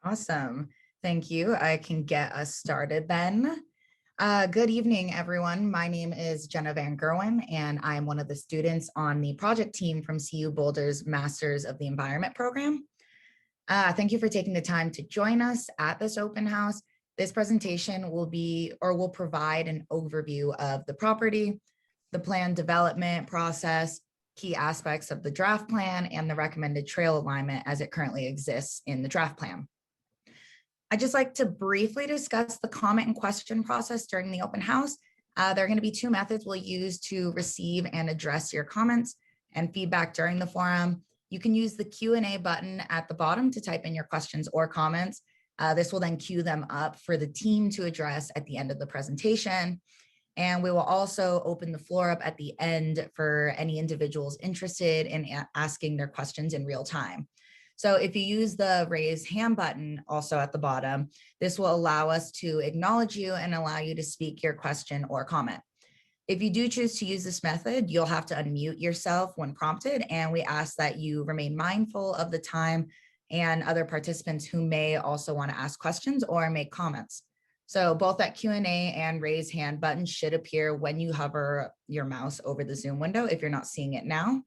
Awesome. Thank you. I can get us started then. Good evening, everyone. My name is Jenna Van Gerwen, and I'm one of the students on the project team from CU Boulder's Masters of the Environment program. Thank you for taking the time to join us at this open house. This presentation will provide an overview of the property, the plan development process, key aspects of the draft plan, and the recommended trail alignment as it currently exists in the draft plan. I'd just like to briefly discuss the comment and question process during the open house. There are going to be two methods we'll use to receive and address your comments and feedback during the forum. You can use the Q&A button at the bottom to type in your questions or comments. This will then queue them up for the team to address at the end of the presentation. And we will also open the floor up at the end for any individuals interested in asking their questions in real time. So if you use the raise hand button also at the bottom, this will allow us to acknowledge you and allow you to speak your question or comment. If you do choose to use this method, you'll have to unmute yourself when prompted, and we ask that you remain mindful of the time and other participants who may also want to ask questions or make comments. So both that Q&A and raise hand button should appear when you hover your mouse over the Zoom window if you're not seeing it now.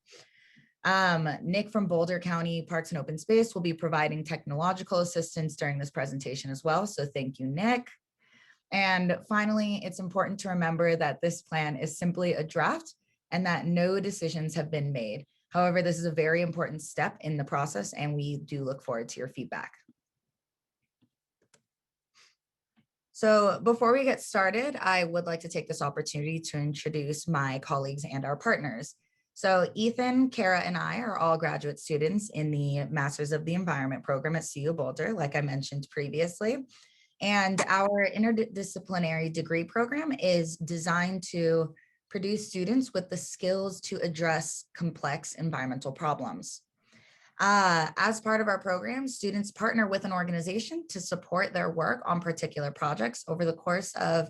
Nick from Boulder County Parks and Open Space will be providing technological assistance during this presentation as well. So thank you, Nick. And finally, it's important to remember that this plan is simply a draft and that no decisions have been made. However, this is a very important step in the process, and we do look forward to your feedback. So before we get started, I would like to take this opportunity to introduce my colleagues and our partners. So Ethan, Kara, and I are all graduate students in the Masters of the Environment program at CU Boulder, like I mentioned previously. And our interdisciplinary degree program is designed to produce students with the skills to address complex environmental problems. As part of our program, students partner with an organization to support their work on particular projects over the course of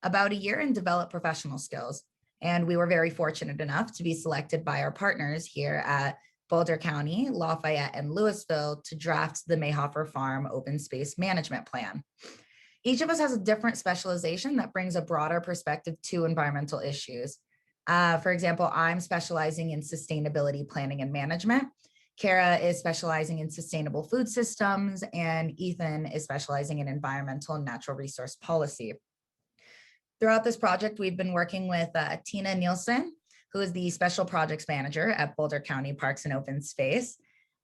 about a year and develop professional skills. And we were very fortunate enough to be selected by our partners here at Boulder County, Lafayette, and Louisville to draft the Mayhoffer Farm Open Space Management Plan. Each of us has a different specialization that brings a broader perspective to environmental issues. For example, I'm specializing in sustainability planning and management. Kara is specializing in sustainable food systems, and Ethan is specializing in environmental and natural resource policy. Throughout this project, we've been working with Tina Nielsen, who is the Special Projects Manager at Boulder County Parks and Open Space,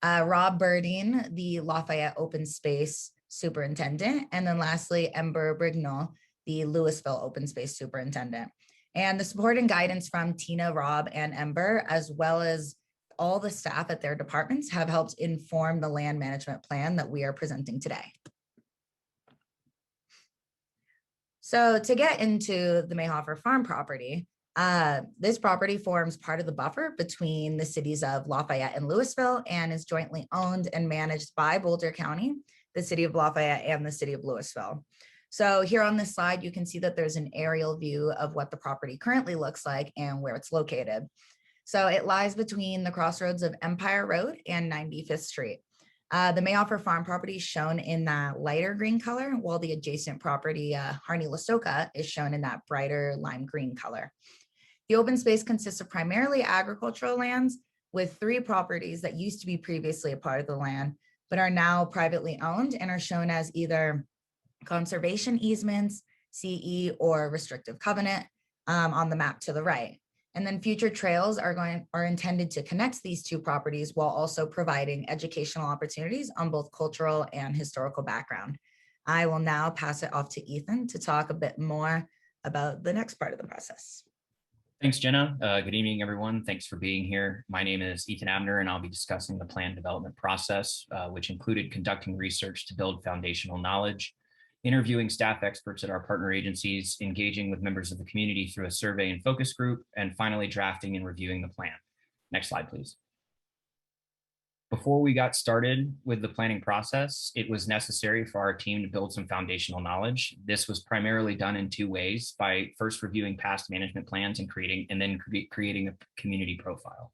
Rob Burdine, the Lafayette Open Space Superintendent, and then lastly, Ember Brignall, the Louisville Open Space Superintendent. And the support and guidance from Tina, Rob, and Ember, as well as all the staff at their departments, have helped inform the land management plan that we are presenting today. So to get into the Mayhoffer Farm property, this property forms part of the buffer between the cities of Lafayette and Louisville and is jointly owned and managed by Boulder County, the city of Lafayette, and the city of Louisville. So here on this slide, you can see that there's an aerial view of what the property currently looks like and where it's located. So it lies between the crossroads of Empire Road and 95th Street. The Mayhoffer Farm property is shown in that lighter green color, while the adjacent property, Harney-Lasoka, is shown in that brighter lime green color. The open space consists of primarily agricultural lands, with 3 properties that used to be previously a part of the land, but are now privately owned and are shown as either conservation easements, CE, or restrictive covenant on the map to the right. And then future trails are intended to connect these 2 properties while also providing educational opportunities on both cultural and historical background. I will now pass it off to Ethan to talk a bit more about the next part of the process. Thanks, Jenna. Good evening, everyone. Thanks for being here. My name is Ethan Adler, and I'll be discussing the plan development process, which included conducting research to build foundational knowledge, interviewing staff experts at our partner agencies, engaging with members of the community through a survey and focus group, and finally drafting and reviewing the plan. Next slide, please. Before we got started with the planning process, it was necessary for our team to build some foundational knowledge. This was primarily done in 2 ways: by first reviewing past management plans and creating a community profile.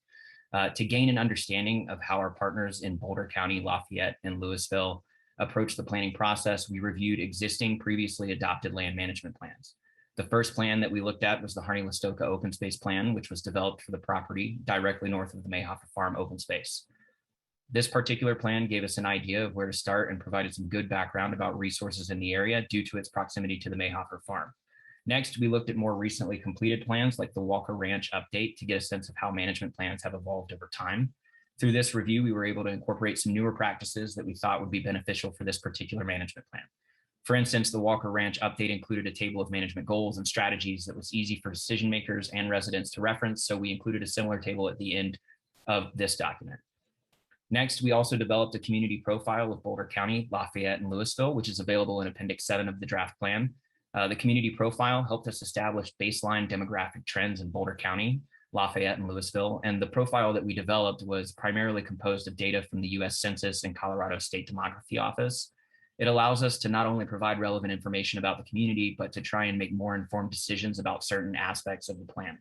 To gain an understanding of how our partners in Boulder County, Lafayette, and Louisville approached the planning process, we reviewed existing previously adopted land management plans. The first plan that we looked at was the Harney-Listoka Open Space Plan, which was developed for the property directly north of the Mayhoffer Farm open space. This particular plan gave us an idea of where to start and provided some good background about resources in the area due to its proximity to the Mayhoffer Farm. Next, we looked at more recently completed plans like the Walker Ranch update to get a sense of how management plans have evolved over time. Through this review, we were able to incorporate some newer practices that we thought would be beneficial for this particular management plan. For instance, the Walker Ranch update included a table of management goals and strategies that was easy for decision makers and residents to reference, so we included a similar table at the end of this document. Next, we also developed a community profile of Boulder County, Lafayette, and Louisville, which is available in Appendix 7 of the draft plan. The community profile helped us establish baseline demographic trends in Boulder County, Lafayette, and Louisville, and the profile that we developed was primarily composed of data from the U.S. Census and Colorado State Demography Office. It allows us to not only provide relevant information about the community, but to try and make more informed decisions about certain aspects of the plan.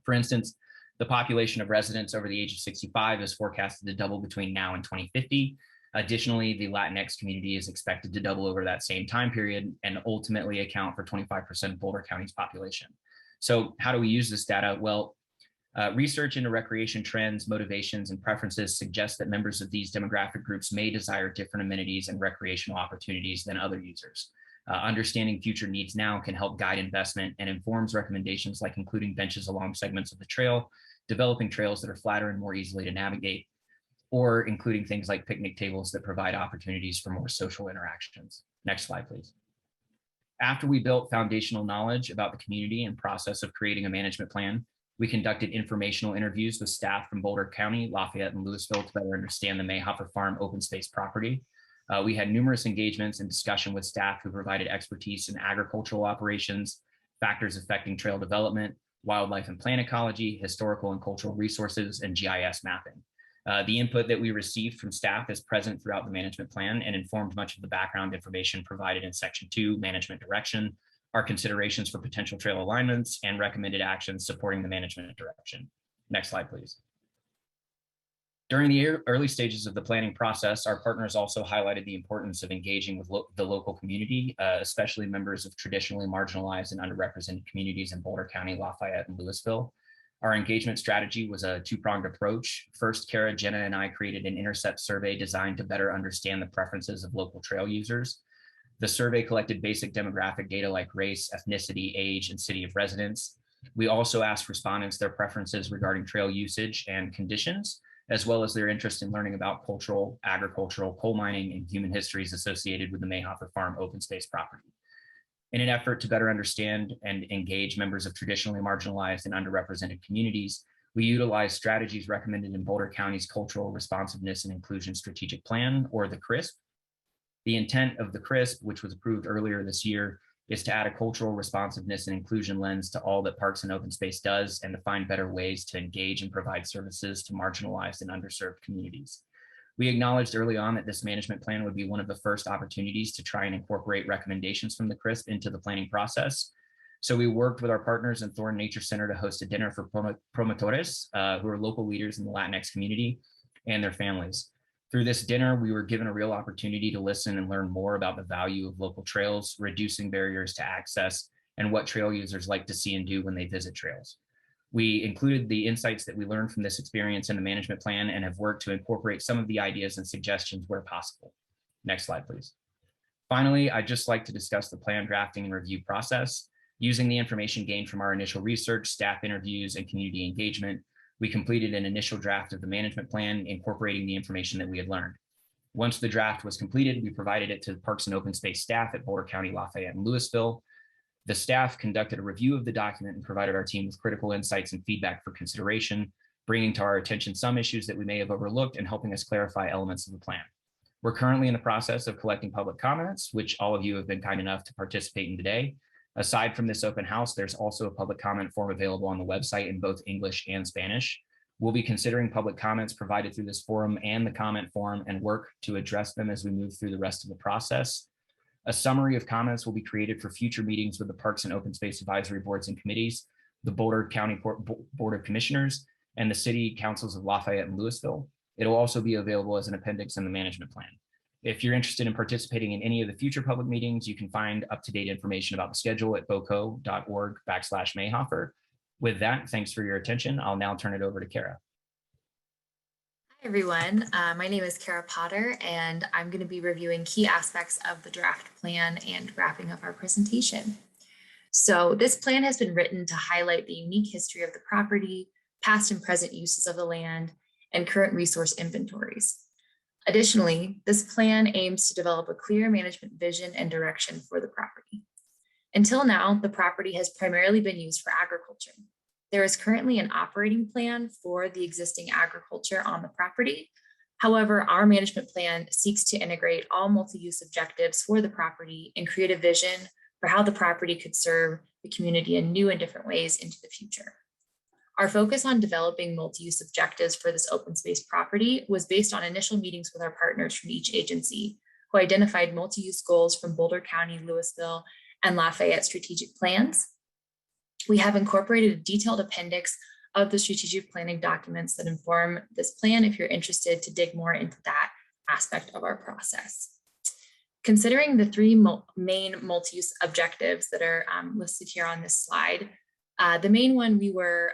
For instance, the population of residents over the age of 65 is forecasted to double between now and 2050. Additionally, the Latinx community is expected to double over that same time period and ultimately account for 25% of Boulder County's population. So how do we use this data? Well, research into recreation trends, motivations, and preferences suggests that members of these demographic groups may desire different amenities and recreational opportunities than other users. Understanding future needs now can help guide investment and informs recommendations like including benches along segments of the trail, developing trails that are flatter and more easily to navigate, or including things like picnic tables that provide opportunities for more social interactions. Next slide, please. After we built foundational knowledge about the community and process of creating a management plan, we conducted informational interviews with staff from Boulder County, Lafayette, and Louisville to better understand the Mayhoffer Farm open space property. We had numerous engagements and discussion with staff who provided expertise in agricultural operations, factors affecting trail development, wildlife and plant ecology, historical and cultural resources, and GIS mapping. The input that we received from staff is present throughout the management plan and informed much of the background information provided in Section 2, Management Direction, our considerations for potential trail alignments, and recommended actions supporting the management direction. Next slide, please. During the early stages of the planning process, our partners also highlighted the importance of engaging with the local community, especially members of traditionally marginalized and underrepresented communities in Boulder County, Lafayette, and Louisville. Our engagement strategy was a two-pronged approach. First, Kara, Jenna, and I created an intercept survey designed to better understand the preferences of local trail users. The survey collected basic demographic data like race, ethnicity, age, and city of residence. We also asked respondents their preferences regarding trail usage and conditions, as well as their interest in learning about cultural, agricultural, coal mining, and human histories associated with the Mayhoffer Farm open space property. In an effort to better understand and engage members of traditionally marginalized and underrepresented communities, we utilized strategies recommended in Boulder County's Cultural Responsiveness and Inclusion Strategic Plan, or the CRISP. The intent of the CRISP, which was approved earlier this year, is to add a cultural responsiveness and inclusion lens to all that Parks and Open Space does and to find better ways to engage and provide services to marginalized and underserved communities. We acknowledged early on that this management plan would be one of the first opportunities to try and incorporate recommendations from the CRISP into the planning process. So we worked with our partners in Thorn Nature Center to host a dinner for promotores, who are local leaders in the Latinx community, and their families. Through this dinner, we were given a real opportunity to listen and learn more about the value of local trails, reducing barriers to access, and what trail users like to see and do when they visit trails. We included the insights that we learned from this experience in the management plan and have worked to incorporate some of the ideas and suggestions where possible. Next slide, please. Finally, I'd just like to discuss the plan drafting and review process. Using the information gained from our initial research, staff interviews, and community engagement, we completed an initial draft of the management plan, incorporating the information that we had learned. Once the draft was completed, we provided it to the Parks and Open Space staff at Boulder County, Lafayette, and Louisville. The staff conducted a review of the document and provided our team with critical insights and feedback for consideration, bringing to our attention some issues that we may have overlooked and helping us clarify elements of the plan. We're currently in the process of collecting public comments, which all of you have been kind enough to participate in today. Aside from this open house, there's also a public comment form available on the website in both English and Spanish. We'll be considering public comments provided through this forum and the comment form and work to address them as we move through the rest of the process. A summary of comments will be created for future meetings with the Parks and Open Space Advisory Boards and Committees, the Boulder County Board of Commissioners, and the City Councils of Lafayette and Louisville. It'll also be available as an appendix in the management plan. If you're interested in participating in any of the future public meetings, you can find up-to-date information about the schedule at boco.org/Mayhoffer. With that, thanks for your attention. I'll now turn it over to Kara. Hi, everyone. My name is Kara Potter, and I'm going to be reviewing key aspects of the draft plan and wrapping up our presentation. So this plan has been written to highlight the unique history of the property, past and present uses of the land, and current resource inventories. Additionally, this plan aims to develop a clear management vision and direction for the property. Until now, the property has primarily been used for agriculture. There is currently an operating plan for the existing agriculture on the property. However, our management plan seeks to integrate all multi-use objectives for the property and create a vision for how the property could serve the community in new and different ways into the future. Our focus on developing multi-use objectives for this open space property was based on initial meetings with our partners from each agency, who identified multi-use goals from Boulder County, Louisville, and Lafayette strategic plans. We have incorporated a detailed appendix of the strategic planning documents that inform this plan if you're interested to dig more into that aspect of our process. Considering the three main multi-use objectives that are listed here on this slide, the main one we were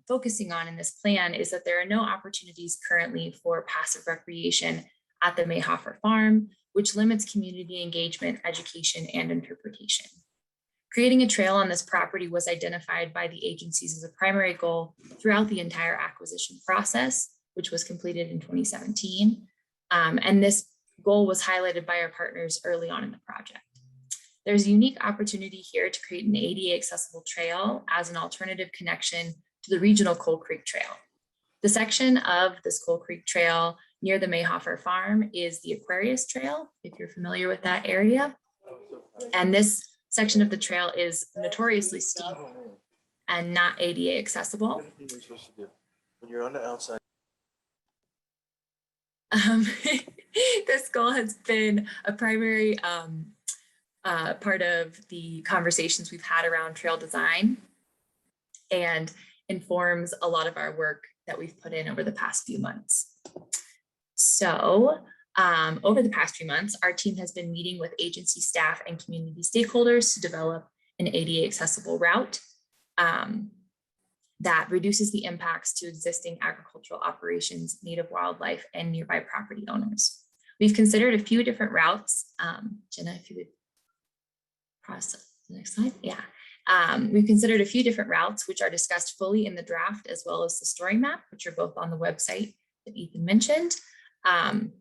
focusing on in this plan is that there are no opportunities currently for passive recreation at the Mayhoffer farm, which limits community engagement, education, and interpretation. Creating a trail on this property was identified by the agencies as a primary goal throughout the entire acquisition process, which was completed in 2017. And this goal was highlighted by our partners early on in the project. There's a unique opportunity here to create an ADA accessible trail as an alternative connection to the regional Coal Creek Trail. The section of this Coal Creek Trail near the Mayhoffer farm is the Aquarius Trail, if you're familiar with that area. And this section of the trail is notoriously steep and not ADA accessible. When you're on the outside. This goal has been a primary part of the conversations we've had around trail design and informs a lot of our work that we've put in over the past few months. So over the past few months, our team has been meeting with agency staff and community stakeholders to develop an ADA accessible route that reduces the impacts to existing agricultural operations, native wildlife, and nearby property owners. We've considered a few different routes. Jenna, if you would process the next slide. Yeah. We've considered a few different routes, which are discussed fully in the draft, as well as the story map, which are both on the website that Ethan mentioned. And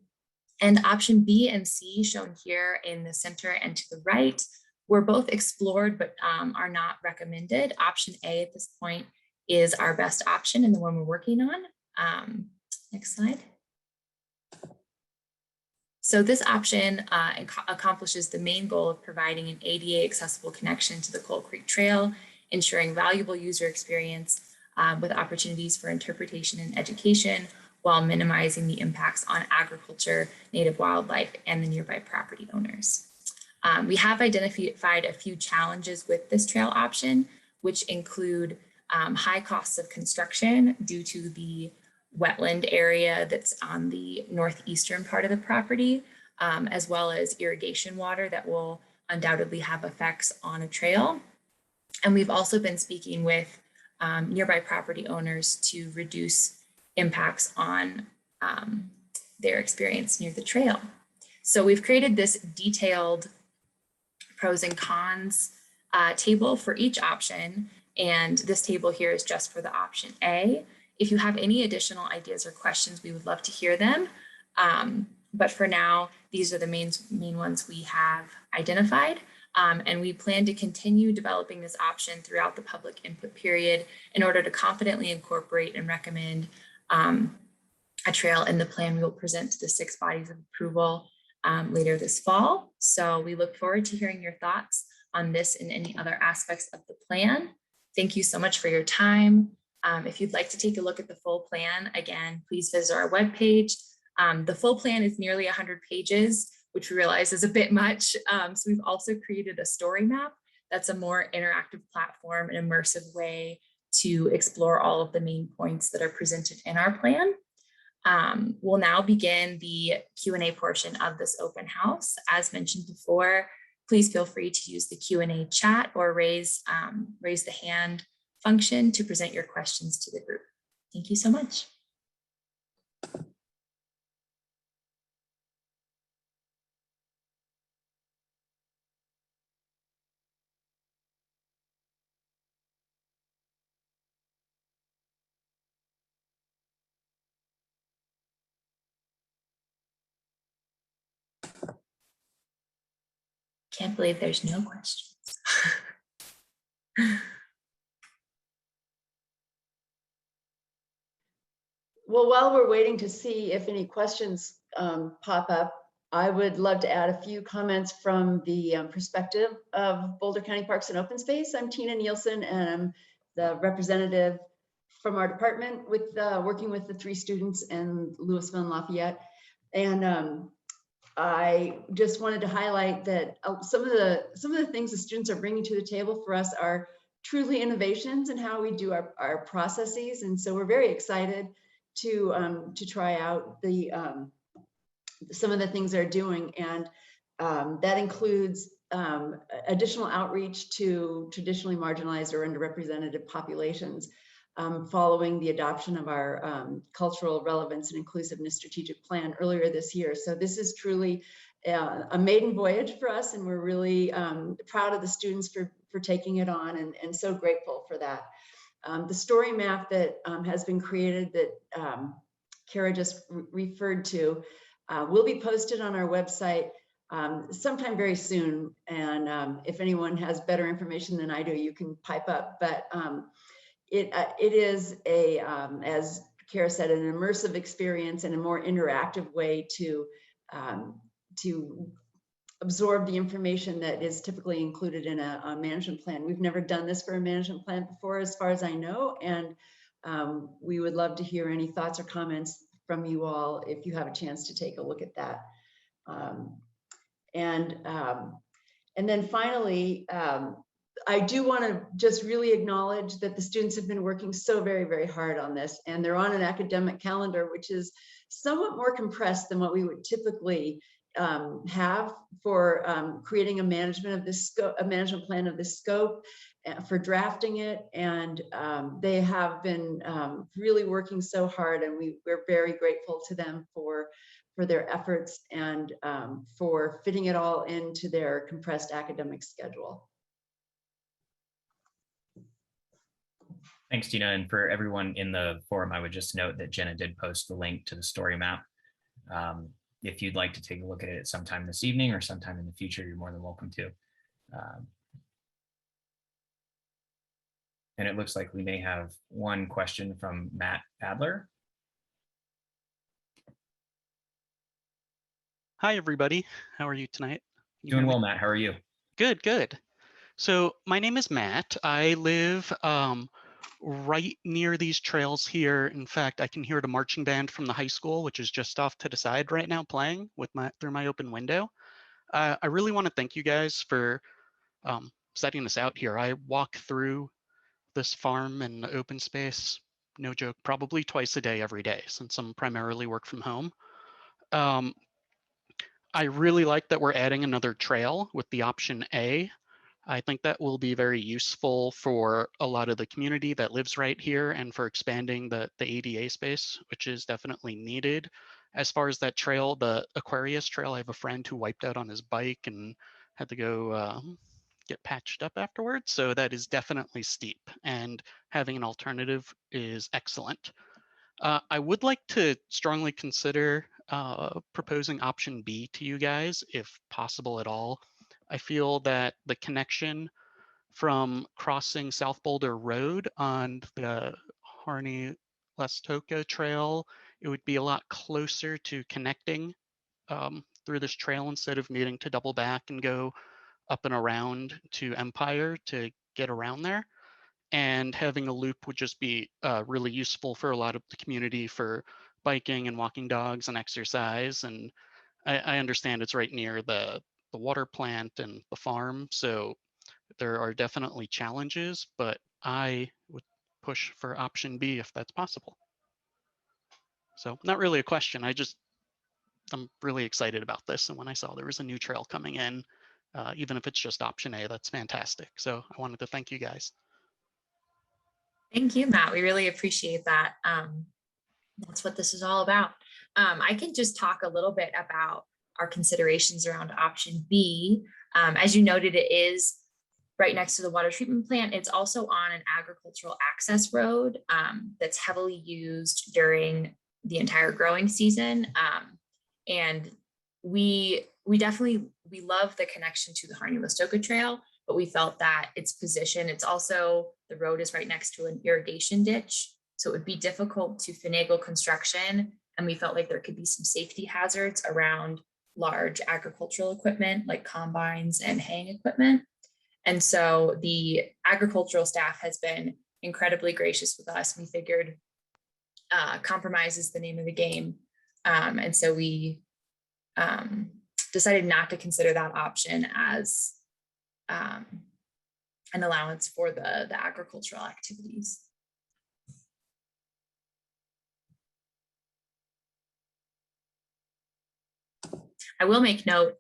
option B and C, shown here in the center and to the right, were both explored, but are not recommended. Option A at this point is our best option and the one we're working on. Next slide. So this option accomplishes the main goal of providing an ADA accessible connection to the Coal Creek Trail, ensuring valuable user experience with opportunities for interpretation and education, while minimizing the impacts on agriculture, native wildlife, and the nearby property owners. We have identified a few challenges with this trail option, which include high costs of construction due to the wetland area that's on the northeastern part of the property, as well as irrigation water that will undoubtedly have effects on a trail. And we've also been speaking with nearby property owners to reduce impacts on their experience near the trail. So we've created this detailed pros and cons table for each option. And this table here is just for the option A. If you have any additional ideas or questions, we would love to hear them. But for now, these are the main ones we have identified. And we plan to continue developing this option throughout the public input period in order to confidently incorporate and recommend a trail in the plan we will present to the 6 bodies of approval later this fall. So we look forward to hearing your thoughts on this and any other aspects of the plan. Thank you so much for your time. If you'd like to take a look at the full plan, again, please visit our webpage. The full plan is nearly 100 pages, which we realize is a bit much. So we've also created a story map that's a more interactive platform, an immersive way to explore all of the main points that are presented in our plan. We'll now begin the Q&A portion of this open house. As mentioned before, please feel free to use the Q&A chat or raise the hand function to present your questions to the group. Thank you so much. Can't believe there's no questions. Well, while we're waiting to see if any questions pop up, I would love to add a few comments from the perspective of Boulder County Parks and Open Space. I'm Tina Nielsen, and I'm the representative from our department with working with the 3 students in Louisville and Lafayette. And I just wanted to highlight that some of the things the students are bringing to the table for us are truly innovations in how we do our processes, and so we're very excited to try out the some of the things they're doing, and that includes additional outreach to traditionally marginalized or underrepresented populations, following the adoption of our cultural relevance and inclusiveness strategic plan earlier this year. So this is truly a maiden voyage for us, and we're really proud of the students for taking it on, and so grateful for that. The story map that has been created that Kara just referred to will be posted on our website sometime very soon. And if anyone has better information than I do, you can pipe up. But it is as Kara said, an immersive experience and a more interactive way to absorb the information that is typically included in a management plan. We've never done this for a management plan before, as far as I know, and we would love to hear any thoughts or comments from you all if you have a chance to take a look at that. And then finally, I do want to just really acknowledge that the students have been working so very, very hard on this, and they're on an academic calendar, which is somewhat more compressed than what we would typically have for creating a management plan of this scope, for drafting it. And they have been really working so hard, and we're very grateful to them for their efforts and for fitting it all into their compressed academic schedule. Thanks, Tina. And for everyone in the forum, I would just note that Jenna did post the link to the story map. If you'd like to take a look at it sometime this evening or sometime in the future, you're more than welcome to. And it looks like we may have one question from Matt Adler. Hi, everybody. How are you tonight? Doing well, Matt. How are you? Good, good. So my name is Matt. I live right near these trails here. In fact, I can hear the marching band from the high school, which is just off to the side right now playing with through my open window. I really want to thank you guys for setting this out here. I walk through this farm and open space, no joke, probably twice a day every day, since I'm primarily work from home. I really like that we're adding another trail with the option A. I think that will be very useful for a lot of the community that lives right here, and for expanding the ADA space, which is definitely needed. As far as that trail, the Aquarius trail, I have a friend who wiped out on his bike and had to go get patched up afterwards. So that is definitely steep, and having an alternative is excellent. I would like to strongly consider proposing option B to you guys, if possible at all. I feel that the connection from crossing South Boulder Road on the Harney-Lastoka Trail, it would be a lot closer to connecting through this trail instead of needing to double back and go up and around to Empire to get around there. And having a loop would just be really useful for a lot of the community for biking and walking dogs and exercise. And I understand it's right near the water plant and the farm, so there are definitely challenges, but I would push for option B if that's possible. So not really a question. I'm really excited about this. And when I saw there was a new trail coming in, even if it's just option A, that's fantastic. So I wanted to thank you guys. Thank you, Matt. We really appreciate that. That's what this is all about. I can just talk a little bit about our considerations around option B. As you noted, it is right next to the water treatment plant. It's also on an agricultural access road that's heavily used during the entire growing season. And we love the connection to the Harney-Listoka Trail, but we felt that its position, the road is right next to an irrigation ditch. So it would be difficult to finagle construction. And we felt like there could be some safety hazards around large agricultural equipment like combines and haying equipment. And so the agricultural staff has been incredibly gracious with us. We figured compromise is the name of the game. And so we decided not to consider that option as an allowance for the agricultural activities. I will make note,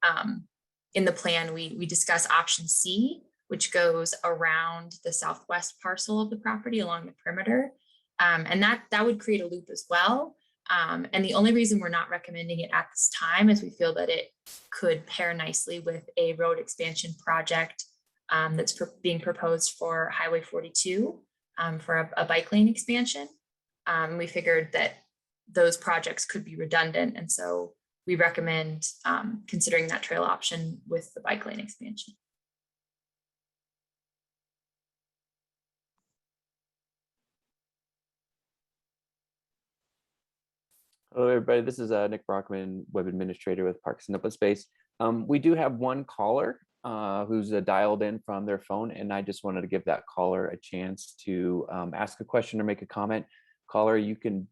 in the plan, we discuss option C, which goes around the southwest parcel of the property along the perimeter. And that would create a loop as well. And the only reason we're not recommending it at this time is we feel that it could pair nicely with a road expansion project that's being proposed for Highway 42 for a bike lane expansion. We figured that those projects could be redundant. And so we recommend considering that trail option with the bike lane expansion. Hello, everybody. This is Nick Brockman, Web Administrator with Parks and Open Space. We do have one caller who's dialed in from their phone, and I just wanted to give that caller a chance to ask a question or make a comment. Caller, you can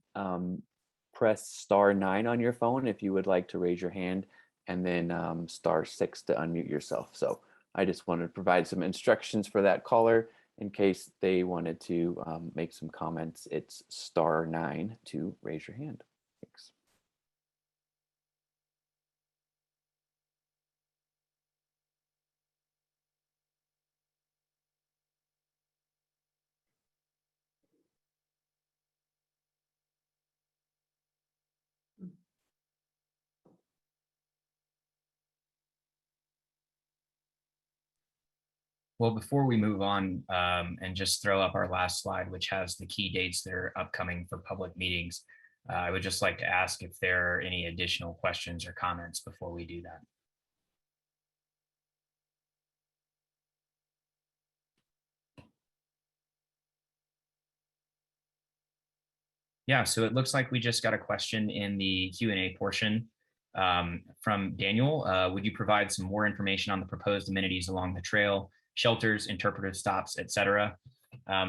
press *9 on your phone if you would like to raise your hand, and then *6 to unmute yourself. So I just wanted to provide some instructions for that caller in case they wanted to make some comments. It's *9 to raise your hand. Thanks. Well, before we move on and just throw up our last slide, which has the key dates that are upcoming for public meetings, I would just like to ask if there are any additional questions or comments before we do that. Yeah, so it looks like we just got a question in the Q&A portion from Daniel. Would you provide some more information on the proposed amenities along the trail, shelters, interpretive stops, etc.?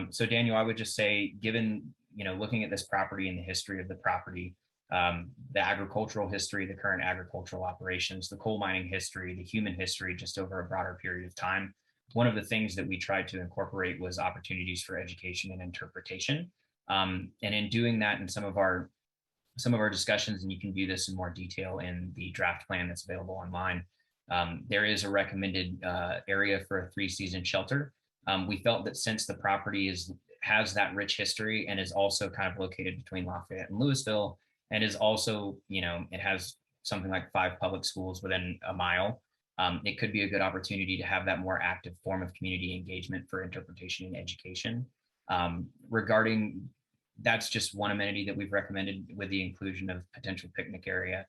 So Daniel, I would just say, given, looking at this property and the history of the property, the agricultural history, the current agricultural operations, the coal mining history, the human history, just over a broader period of time, one of the things that we tried to incorporate was opportunities for education and interpretation. And in doing that, in some of our discussions, and you can view this in more detail in the draft plan that's available online, there is a recommended area for a 3-season shelter. We felt that since the property has that rich history and is also kind of located between Lafayette and Louisville, and is also, it has something like 5 public schools within a mile, it could be a good opportunity to have that more active form of community engagement for interpretation and education. That's just one amenity that we've recommended with the inclusion of potential picnic area.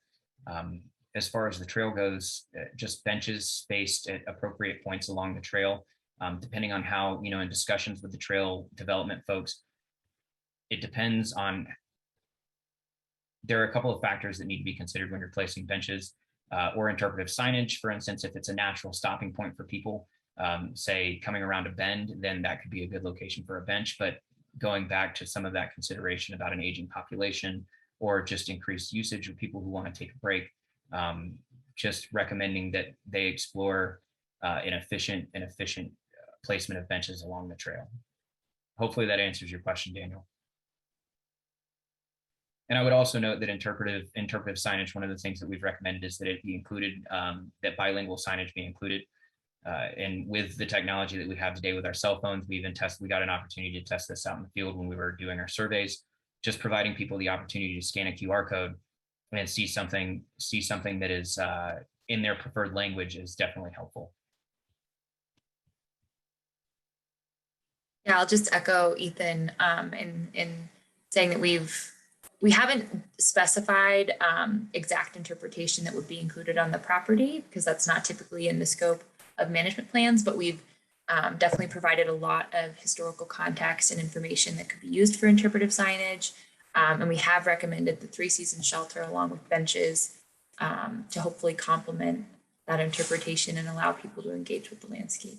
As far as the trail goes, just benches spaced at appropriate points along the trail, depending on how, in discussions with the trail development folks, it depends on, there are a couple of factors that need to be considered when you're placing benches or interpretive signage. For instance, if it's a natural stopping point for people, say coming around a bend, then that could be a good location for a bench. But going back to some of that consideration about an aging population or just increased usage of people who want to take a break, just recommending that they explore an efficient placement of benches along the trail. Hopefully that answers your question, Daniel. And I would also note that interpretive signage, one of the things that we've recommended is that it be included, that bilingual signage be included. And with the technology that we have today with our cell phones, we got an opportunity to test this out in the field when we were doing our surveys, just providing people the opportunity to scan a QR code and see something that is in their preferred language is definitely helpful. Yeah, I'll just echo Ethan in saying that we haven't specified exact interpretation that would be included on the property, because that's not typically in the scope of management plans, but we've definitely provided a lot of historical context and information that could be used for interpretive signage. And we have recommended the 3-season shelter along with benches to hopefully complement that interpretation and allow people to engage with the landscape.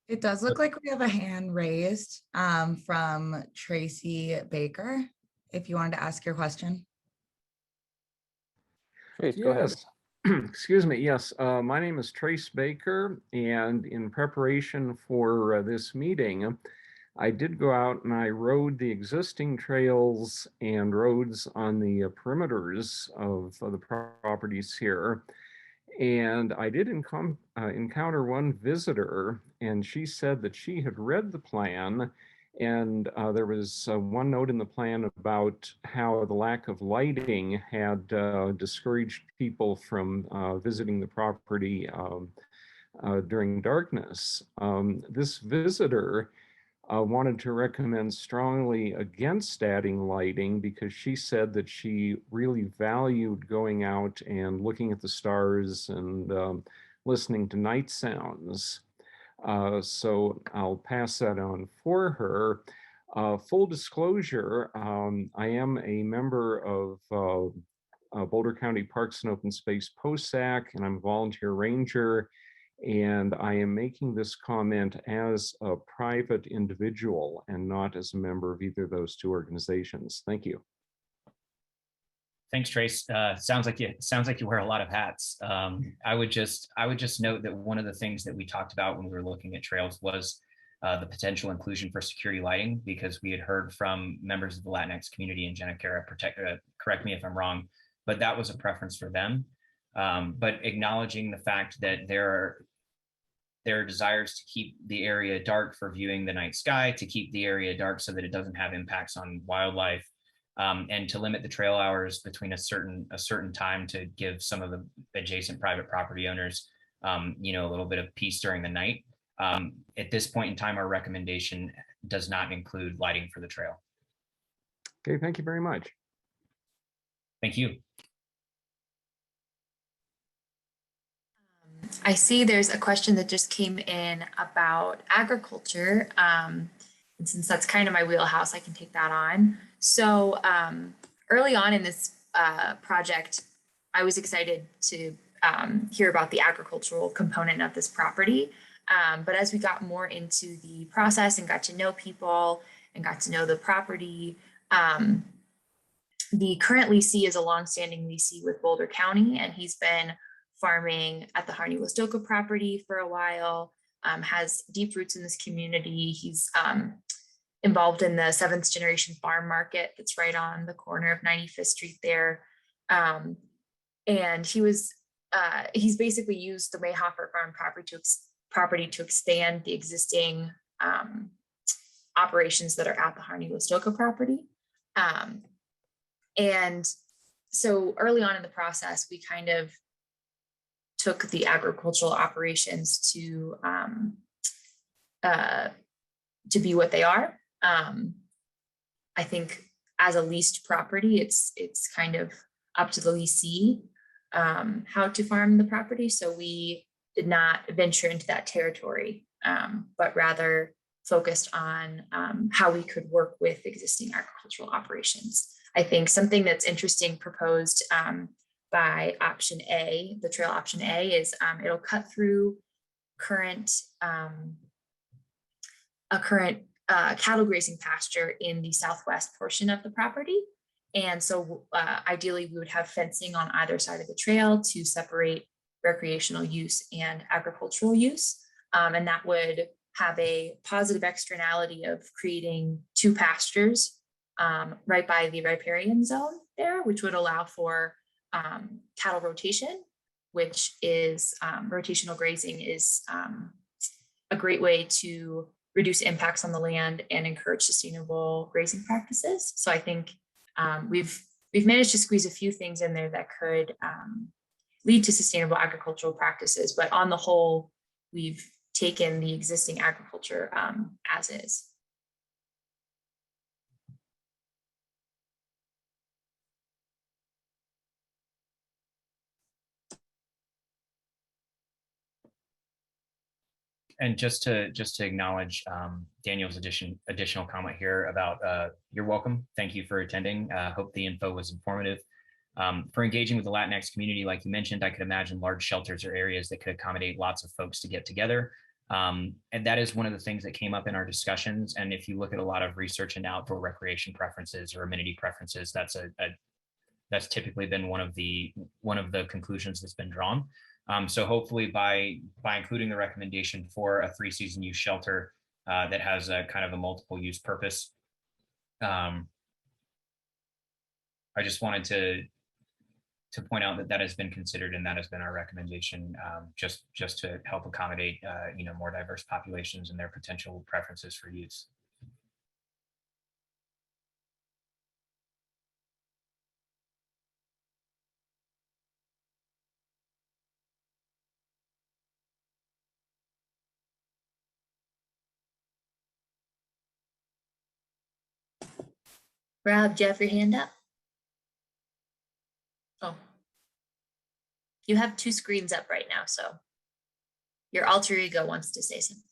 It does look like we have a hand raised from Tracy Baker, if you wanted to ask your question. Trace, go ahead. Yes. Excuse me. Yes, my name is Trace Baker, and in preparation for this meeting, I did go out and I rode the existing trails and roads on the perimeters of the properties here. And I did encounter one visitor, and she said that she had read the plan, and there was one note in the plan about how the lack of lighting had discouraged people from visiting the property during darkness. This visitor wanted to recommend strongly against adding lighting because she said that she really valued going out and looking at the stars and listening to night sounds. So I'll pass that on for her. Full disclosure, I am a member of Boulder County Parks and Open Space POSAC, and I'm a volunteer ranger. And I am making this comment as a private individual and not as a member of either of those two organizations. Thank you. Thanks, Trace. Sounds like you wear a lot of hats. I would just note that one of the things that we talked about when we were looking at trails was the potential inclusion for security lighting, because we had heard from members of the Latinx community, and Jenna Cara, correct me if I'm wrong, but that was a preference for them. But acknowledging the fact that there are desires to keep the area dark for viewing the night sky, to keep the area dark so that it doesn't have impacts on wildlife, and to limit the trail hours between a certain time to give some of the adjacent private property owners, a little bit of peace during the night. At this point in time, our recommendation does not include lighting for the trail. Okay, thank you very much. Thank you. I see there's a question that just came in about agriculture. And since that's kind of my wheelhouse, I can take that on. So early on in this project, I was excited to hear about the agricultural component of this property. But as we got more into the process and got to know people and got to know the property, the current leasee is a longstanding leasee with Boulder County, and he's been farming at the Harney-Wostoka property for a while, has deep roots in this community. He's involved in the 7th generation farm market that's right on the corner of 95th Street there. And he's basically used the Mayhoffer farm property to expand the existing operations that are at the Harney-Wostoka property. And so early on in the process, we kind of took the agricultural operations to be what they are. I think as a leased property, it's kind of up to the leasee how to farm the property. So we did not venture into that territory, but rather focused on how we could work with existing agricultural operations. I think something that's interesting proposed by option A, the trail option A, is it'll cut through a current cattle grazing pasture in the southwest portion of the property. And so ideally we would have fencing on either side of the trail to separate recreational use and agricultural use. And that would have a positive externality of creating 2 pastures right by the riparian zone there, which would allow for cattle rotation, which is rotational grazing is a great way to reduce impacts on the land and encourage sustainable grazing practices. So I think we've managed to squeeze a few things in there that could lead to sustainable agricultural practices, but on the whole, we've taken the existing agriculture as is. And just to acknowledge Daniel's additional comment here about you're welcome. Thank you for attending. Hope the info was informative. For engaging with the Latinx community, like you mentioned, I could imagine large shelters or areas that could accommodate lots of folks to get together. And that is one of the things that came up in our discussions. And if you look at a lot of research into outdoor recreation preferences or amenity preferences, that's typically been one of the conclusions that's been drawn. So hopefully by including the recommendation for a 3-season use shelter that has a kind of a multiple use purpose, I just wanted to point out that has been considered and that has been our recommendation, just to help accommodate more diverse populations and their potential preferences for use. Rob, do you have your hand up? Oh, you have 2 screens up right now, so your alter ego wants to say something.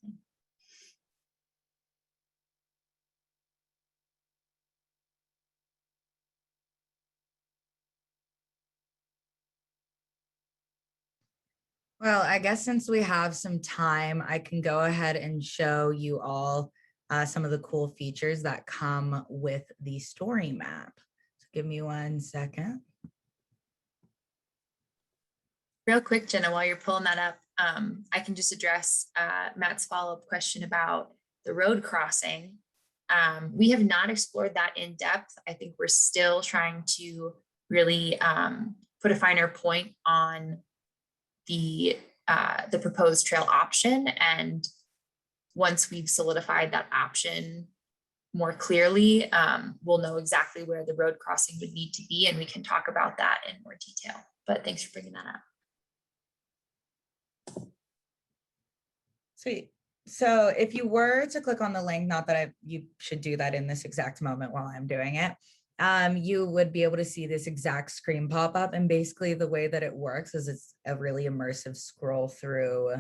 Well, I guess since we have some time, I can go ahead and show you all some of the cool features that come with the story map. So give me 1 second. Real quick, Jenna, while you're pulling that up, I can just address Matt's follow-up question about the road crossing. We have not explored that in depth. I think we're still trying to really put a finer point on the proposed trail option. And once we've solidified that option more clearly, we'll know exactly where the road crossing would need to be, and we can talk about that in more detail. But thanks for bringing that up. Sweet. So if you were to click on the link, not that you should do that in this exact moment while I'm doing it, you would be able to see this exact screen pop up. And basically the way that it works is it's a really immersive scroll through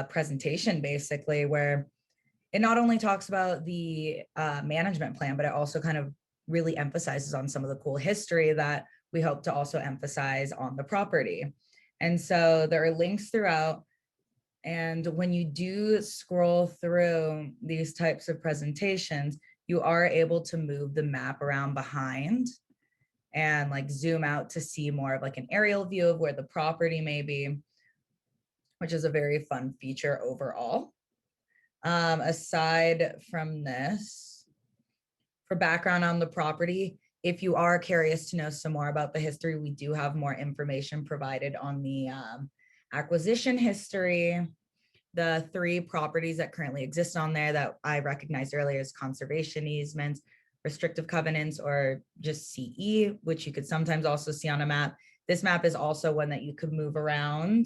presentation, basically, where it not only talks about the management plan, but it also kind of really emphasizes on some of the cool history that we hope to also emphasize on the property. And so there are links throughout. And when you do scroll through these types of presentations, you are able to move the map around behind and like zoom out to see more of like an aerial view of where the property may be, which is a very fun feature overall. Aside from this, for background on the property, if you are curious to know some more about the history, we do have more information provided on the acquisition history. The 3 properties that currently exist on there that I recognized earlier as conservation easements, restrictive covenants, or just CE, which you could sometimes also see on a map. This map is also one that you could move around.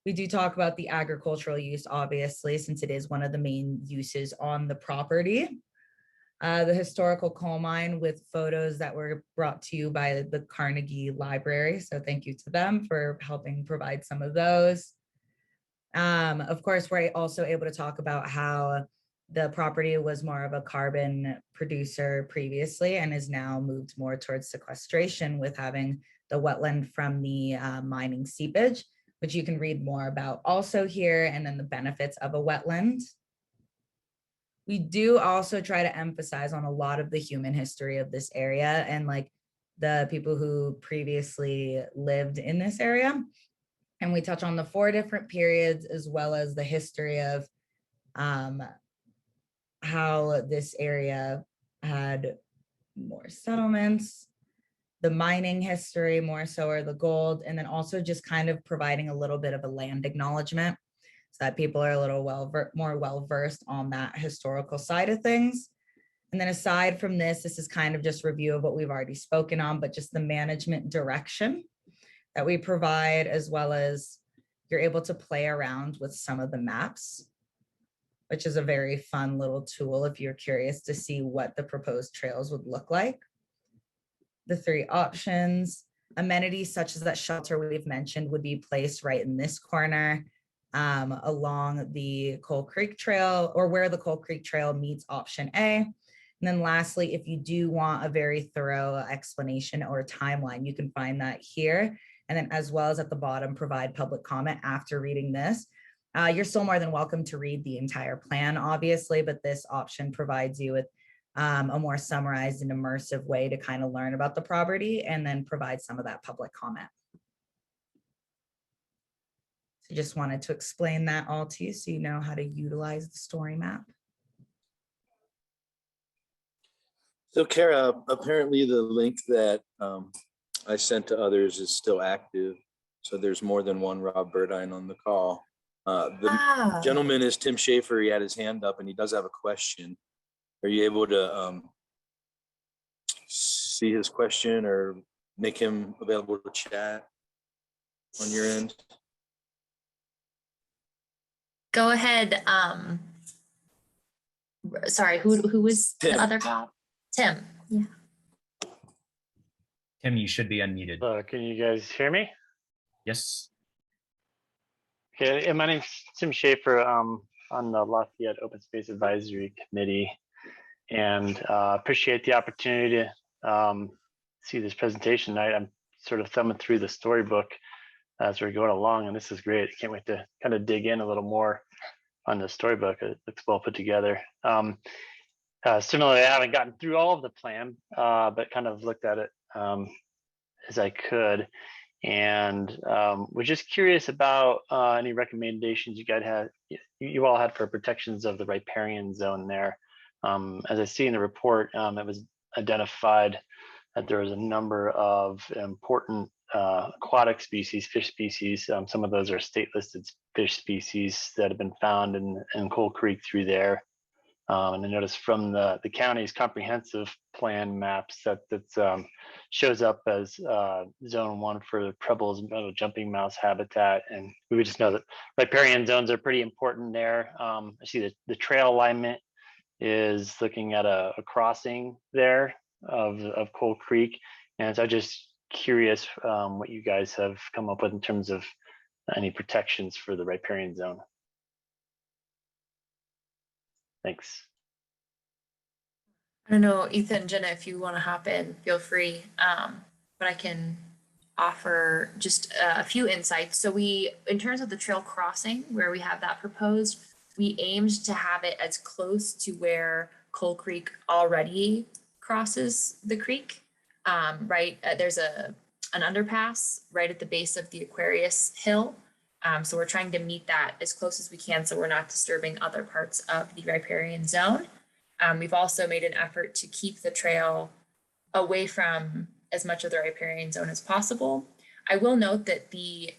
We do talk about the agricultural use, obviously, since it is one of the main uses on the property. The historical coal mine with photos that were brought to you by the Carnegie Library. So thank you to them for helping provide some of those. Of course, we're also able to talk about how the property was more of a carbon producer previously and is now moved more towards sequestration with having the wetland from the mining seepage, which you can read more about also here, and then the benefits of a wetland. We do also try to emphasize on a lot of the human history of this area and like the people who previously lived in this area. And we touch on the 4 different periods as well as the history of how this area had more settlements, the mining history more so, or the gold, and then also just kind of providing a little bit of a land acknowledgement so that people are a little more well-versed on that historical side of things. And then aside from this, this is kind of just review of what we've already spoken on, but just the management direction that we provide, as well as you're able to play around with some of the maps, which is a very fun little tool if you're curious to see what the proposed trails would look like. The 3 options, amenities such as that shelter we've mentioned would be placed right in this corner along the Coal Creek Trail, or where the Coal Creek Trail meets option A. And then lastly, if you do want a very thorough explanation or a timeline, you can find that here. And then as well as at the bottom, provide public comment after reading this. You're still more than welcome to read the entire plan, obviously, but this option provides you with a more summarized and immersive way to kind of learn about the property and then provide some of that public comment. So just wanted to explain that all to you so you know how to utilize the story map. So Kara, apparently the link that I sent to others is still active. So there's more than one Rob Burdine on the call. The gentleman is Tim Schaeffer. He had his hand up and he does have a question. Are you able to see his question or make him available to chat on your end? Go ahead. Sorry, who was Tim. the other guy? Tim. Yeah. Tim, you should be unmuted. Can you guys hear me? Yes. Okay, my name's Tim Schaeffer. On the Lafayette Open Space Advisory Committee, and appreciate the opportunity to see this presentation tonight. I'm sort of thumbing through the storybook as we're going along, and this is great. I can't wait to kind of dig in a little more on the storybook. It looks well put together. Similarly, I haven't gotten through all of the plan, but kind of looked at it as I could. And we're just curious about any recommendations you all had for protections of the riparian zone there. As I see in the report, it was identified that there was a number of important aquatic species, fish species. Some of those are state listed fish species that have been found in Coal Creek through there. And I noticed from the county's comprehensive plan maps that shows up as zone 1 for the Preble's meadow jumping mouse habitat. And we would just know that riparian zones are pretty important there. I see the trail alignment is looking at a crossing there of Coal Creek. And so I'm just curious what you guys have come up with in terms of any protections for the riparian zone. Thanks. I don't know, Ethan, Jenna, if you want to hop in, feel free. But I can offer just a few insights. So in terms of the trail crossing, where we have that proposed, we aimed to have it as close to where Coal Creek already crosses the creek. Right, there's an underpass right at the base of the Aquarius Hill. So we're trying to meet that as close as we can so we're not disturbing other parts of the riparian zone. We've also made an effort to keep the trail away from as much of the riparian zone as possible. I will note that the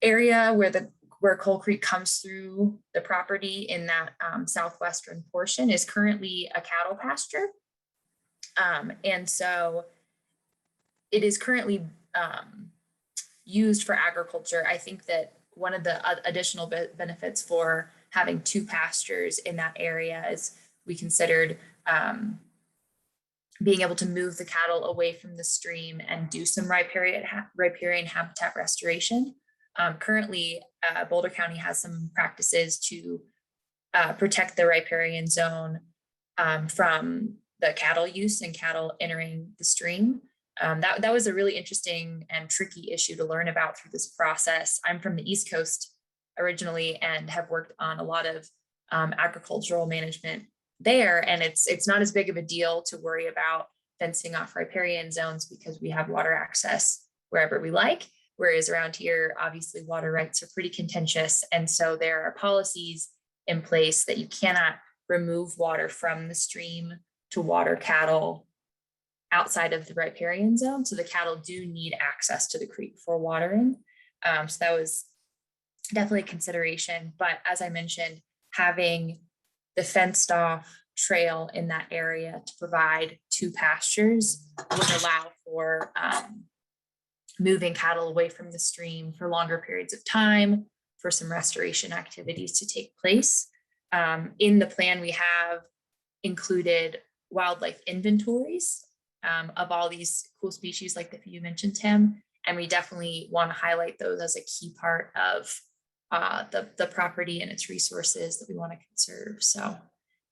area where Coal Creek comes through the property in that southwestern portion is currently a cattle pasture. And so it is currently used for agriculture. I think that one of the additional benefits for having 2 pastures in that area is we considered being able to move the cattle away from the stream and do some riparian habitat restoration. Currently, Boulder County has some practices to protect the riparian zone from the cattle use and cattle entering the stream. That was a really interesting and tricky issue to learn about through this process. I'm from the East Coast originally and have worked on a lot of agricultural management there. And it's not as big of a deal to worry about fencing off riparian zones because we have water access wherever we like. Whereas around here, obviously water rights are pretty contentious. And so there are policies in place that you cannot remove water from the stream to water cattle outside of the riparian zone. So the cattle do need access to the creek for watering. So that was definitely a consideration. But as I mentioned, having the fenced off trail in that area to provide 2 pastures would allow for moving cattle away from the stream for longer periods of time, for some restoration activities to take place. In the plan, we have included wildlife inventories of all these cool species like the few you mentioned, Tim, and we definitely want to highlight those as a key part of the property and its resources that we want to conserve. So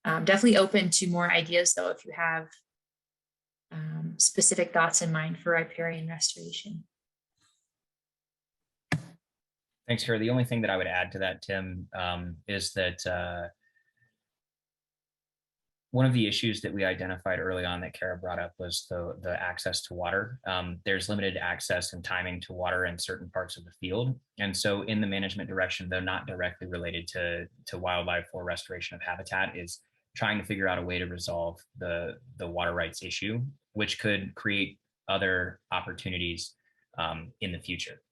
definitely open to more ideas though, if you have specific thoughts in mind for riparian restoration. Thanks, Kara. The only thing that I would add to that, Tim, is that one of the issues that we identified early on that Kara brought up was the access to water. There's limited access and timing to water in certain parts of the field. And so in the management direction, though not directly related to wildlife or restoration of habitat, is trying to figure out a way to resolve the water rights issue, which could create other opportunities in the future.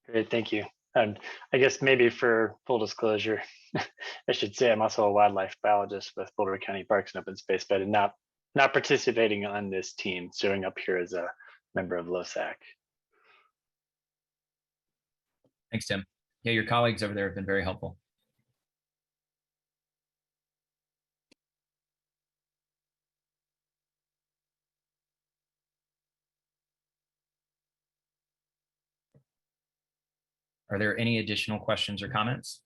Great, thank you. And I guess maybe for full disclosure, I should say I'm also a wildlife biologist with Boulder County Parks and Open Space, but not participating on this team, showing up here as a member of LoSAC. Thanks, Tim. Yeah, your colleagues over there have been very helpful. Are there any additional questions or comments?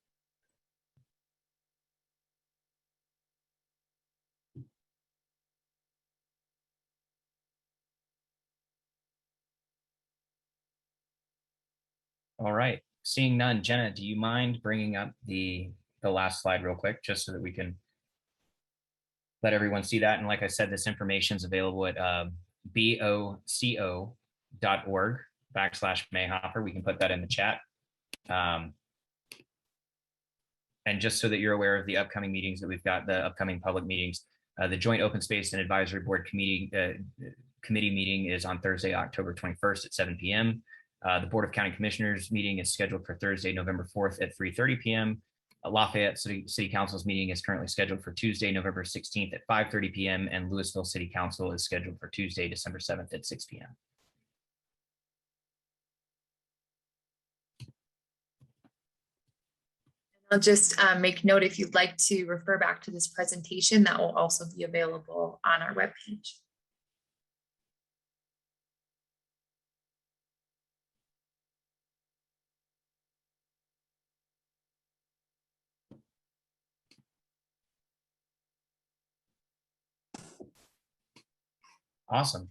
All right, seeing none. Jenna, do you mind bringing up the last slide real quick, just so that we can let everyone see that? And like I said, this information is available at boco.org/Mayhoffer. We can put that in the chat. And just so that you're aware of the upcoming meetings that we've got, the upcoming public meetings, the Joint Open Space and Advisory Board Committee meeting is on Thursday, October 21st at 7 p.m. The Board of County Commissioners meeting is scheduled for Thursday, November 4th at 3:30 p.m. Lafayette City Council's meeting is currently scheduled for Tuesday, November 16th at 5:30 p.m. and Louisville City Council is scheduled for Tuesday, December 7th at 6 p.m. I'll just make note, if you'd like to refer back to this presentation, that will also be available on our webpage. Awesome.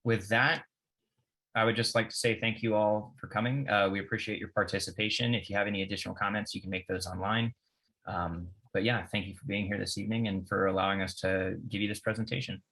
With that, I would just like to say thank you all for coming. We appreciate your participation. If you have any additional comments, you can make those online. But yeah, thank you for being here this evening and for allowing us to give you this presentation.